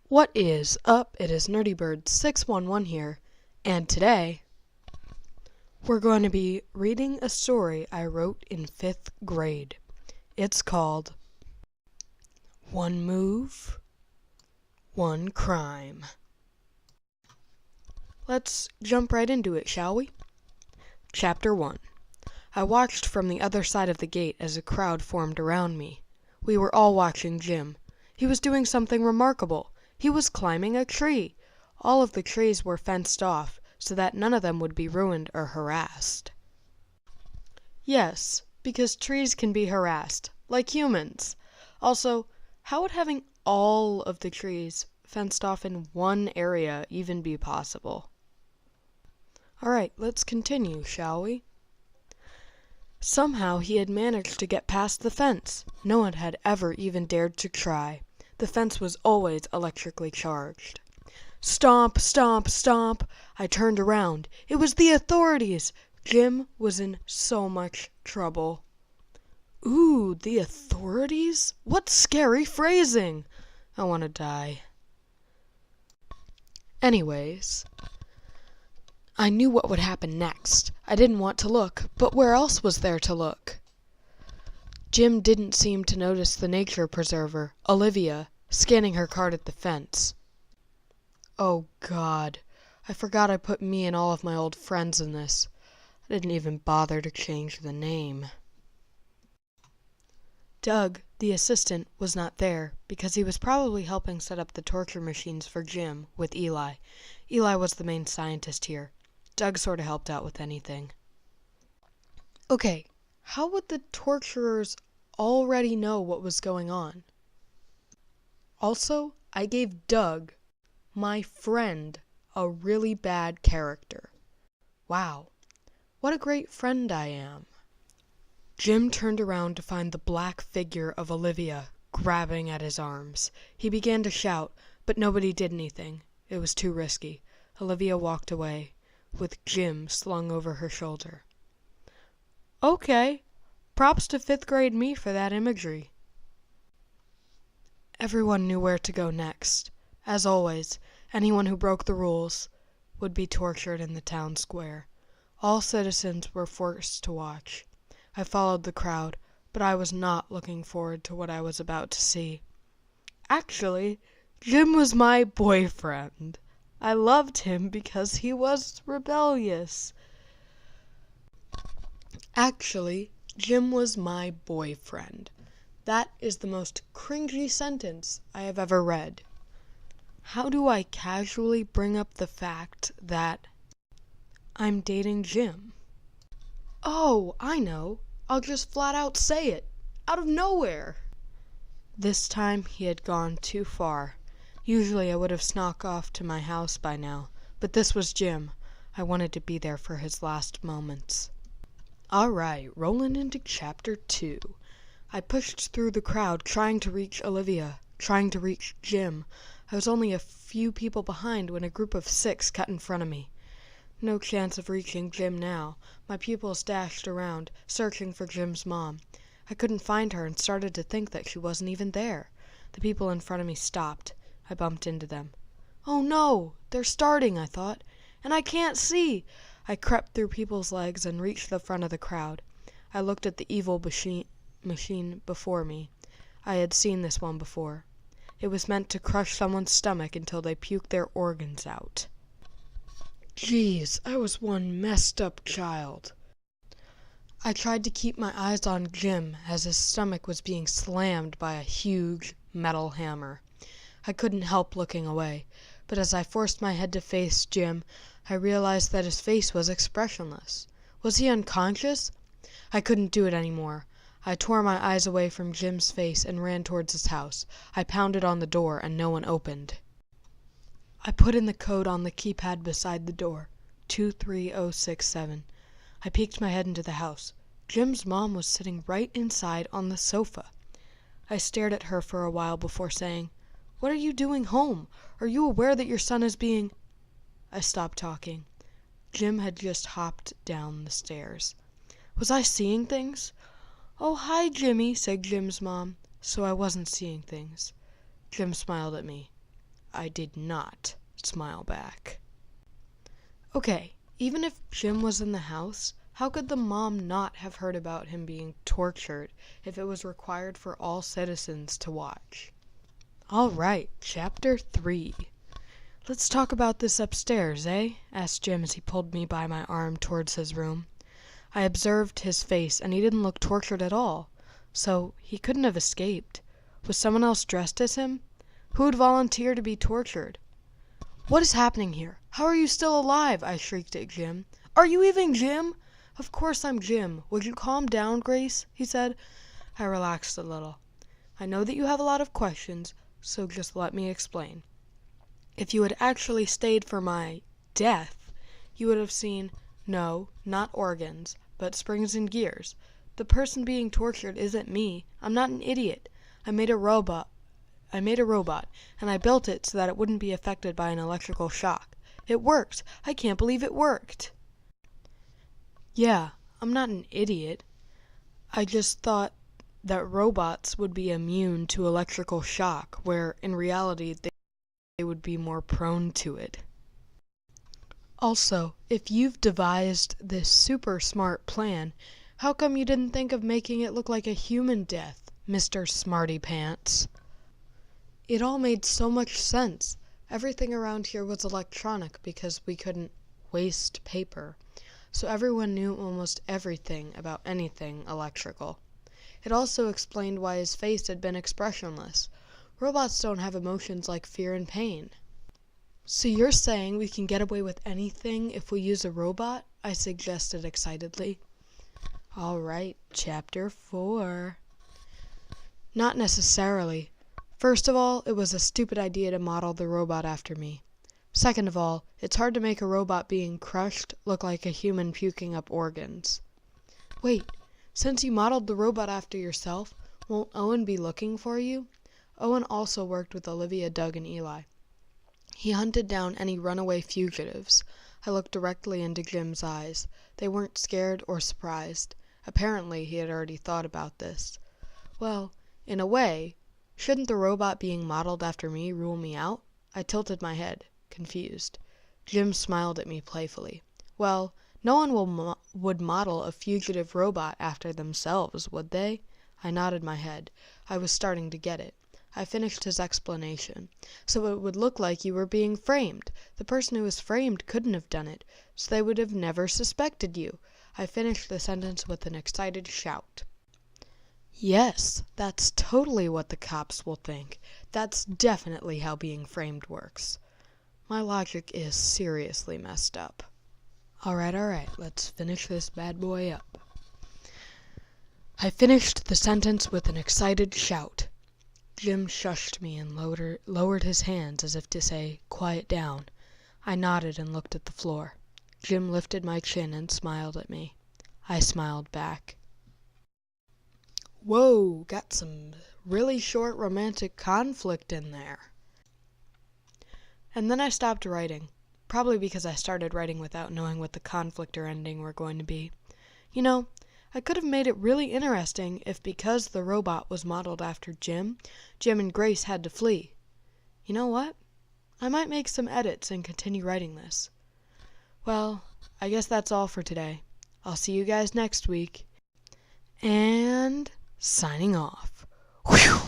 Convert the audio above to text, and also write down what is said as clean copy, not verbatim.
What is up? It is NerdyBird611 here, and today we're going to be reading a story I wrote in 5th grade. It's called One Move, One Crime. Let's jump right into it, shall we? Chapter 1. I watched from the other side of the gate as a crowd formed around me. We were all watching Jim. He was doing something remarkable. He was climbing a tree. All of the trees were fenced off so that none of them would be ruined or harassed. Yes, because trees can be harassed, like humans. Also, how would having all of the trees fenced off in one area even be possible? Alright, let's continue, shall we? Somehow he had managed to get past the fence. No one had ever even dared to try. The fence was always electrically charged. Stomp, stomp, stomp! I turned around. It was the authorities! Jim was in so much trouble. Ooh, the authorities? What scary phrasing! I want to die. Anyways, I knew what would happen next. I didn't want to look, but where else was there to look? Jim didn't seem to notice the nature preserver, Olivia, scanning her card at the fence. Oh God, I forgot I put me and all of my old friends in this. I didn't even bother to change the name. Doug, the assistant, was not there because he was probably helping set up the torture machines for Jim with Eli. Eli was the main scientist here. Doug sort of helped out with anything. Okay, how would the torturers already know what was going on? Also, I gave Doug, my friend, a really bad character. Wow, what a great friend I am. Jim turned around to find the black figure of Olivia grabbing at his arms. He began to shout, but nobody did anything. It was too risky. Olivia walked away, with Jim slung over her shoulder. Okay, props to 5th grade me for that imagery. Everyone knew where to go next. As always, anyone who broke the rules would be tortured in the town square. All citizens were forced to watch. I followed the crowd, but I was not looking forward to what I was about to see. Actually, Jim was my boyfriend. I loved him because he was rebellious. Actually, Jim was my boyfriend. That is the most cringy sentence I have ever read. How do I casually bring up the fact that I'm dating Jim? Oh, I know. I'll just flat out say it. Out of nowhere. This time he had gone too far. Usually I would have snuck off to my house by now, but this was Jim. I wanted to be there for his last moments. Alright, rolling into chapter 2. I pushed through the crowd trying to reach Olivia, trying to reach Jim. I was only a few people behind when a group of 6 cut in front of me. No chance of reaching Jim now. My pupils dashed around, searching for Jim's mom. I couldn't find her and started to think that she wasn't even there. The people in front of me stopped. I bumped into them. Oh no, they're starting, I thought, and I can't see. I crept through people's legs and reached the front of the crowd. I looked at the evil machine before me. I had seen this one before. It was meant to crush someone's stomach until they puked their organs out. Jeez, I was one messed up child. I tried to keep my eyes on Jim as his stomach was being slammed by a huge metal hammer. I couldn't help looking away, but as I forced my head to face Jim, I realized that his face was expressionless. Was he unconscious? I couldn't do it anymore. I tore my eyes away from Jim's face and ran towards his house. I pounded on the door and no one opened. I put in the code on the keypad beside the door, 23067. I peeked my head into the house. Jim's mom was sitting right inside on the sofa. I stared at her for a while before saying, "What are you doing home? Are you aware that your son is being—" I stopped talking. Jim had just hopped down the stairs. Was I seeing things? "Oh, hi, Jimmy," said Jim's mom. So I wasn't seeing things. Jim smiled at me. I did not smile back. Okay, even if Jim was in the house, how could the mom not have heard about him being tortured if it was required for all citizens to watch? All right, Chapter 3. Let's talk about this upstairs, eh? Asked Jim as he pulled me by my arm towards his room. I observed his face, and he didn't look tortured at all. So he couldn't have escaped. Was someone else dressed as him? Who would volunteer to be tortured? What is happening here? How are you still alive? I shrieked at Jim. Are you even Jim? Of course I'm Jim. Would you calm down, Grace? He said. I relaxed a little. I know that you have a lot of questions, so just let me explain. If you had actually stayed for my death, you would have seen, no, not organs, but springs and gears. The person being tortured isn't me. I'm not an idiot. I made a robot, and I built it so that it wouldn't be affected by an electrical shock. It worked. I can't believe it worked. Yeah, I'm not an idiot. I just thought that robots would be immune to electrical shock, where in reality they would be more prone to it. Also, if you've devised this super smart plan, how come you didn't think of making it look like a human death, Mr. Smarty Pants? It all made so much sense. Everything around here was electronic because we couldn't waste paper, so everyone knew almost everything about anything electrical. It also explained why his face had been expressionless. Robots don't have emotions like fear and pain. So you're saying we can get away with anything if we use a robot? I suggested excitedly. All right, Chapter 4. Not necessarily. First of all, it was a stupid idea to model the robot after me. Second of all, it's hard to make a robot being crushed look like a human puking up organs. Wait, since you modeled the robot after yourself, won't Owen be looking for you? Owen also worked with Olivia, Doug, and Eli. He hunted down any runaway fugitives. I looked directly into Jim's eyes. They weren't scared or surprised. Apparently, he had already thought about this. Well, in a way, shouldn't the robot being modeled after me rule me out? I tilted my head, confused. Jim smiled at me playfully. Well, no one would model a fugitive robot after themselves, would they? I nodded my head. I was starting to get it. I finished his explanation. So it would look like you were being framed. The person who was framed couldn't have done it, so they would have never suspected you. I finished the sentence with an excited shout. Yes, that's totally what the cops will think. That's definitely how being framed works. My logic is seriously messed up. All right, let's finish this bad boy up. I finished the sentence with an excited shout. Jim shushed me and lowered his hands as if to say, quiet down. I nodded and looked at the floor. Jim lifted my chin and smiled at me. I smiled back. Whoa, got some really short romantic conflict in there. And then I stopped writing, probably because I started writing without knowing what the conflict or ending were going to be. You know, I could have made it really interesting if because the robot was modeled after Jim and Grace had to flee. You know what? I might make some edits and continue writing this. Well, I guess that's all for today. I'll see you guys next week. And signing off. Whew.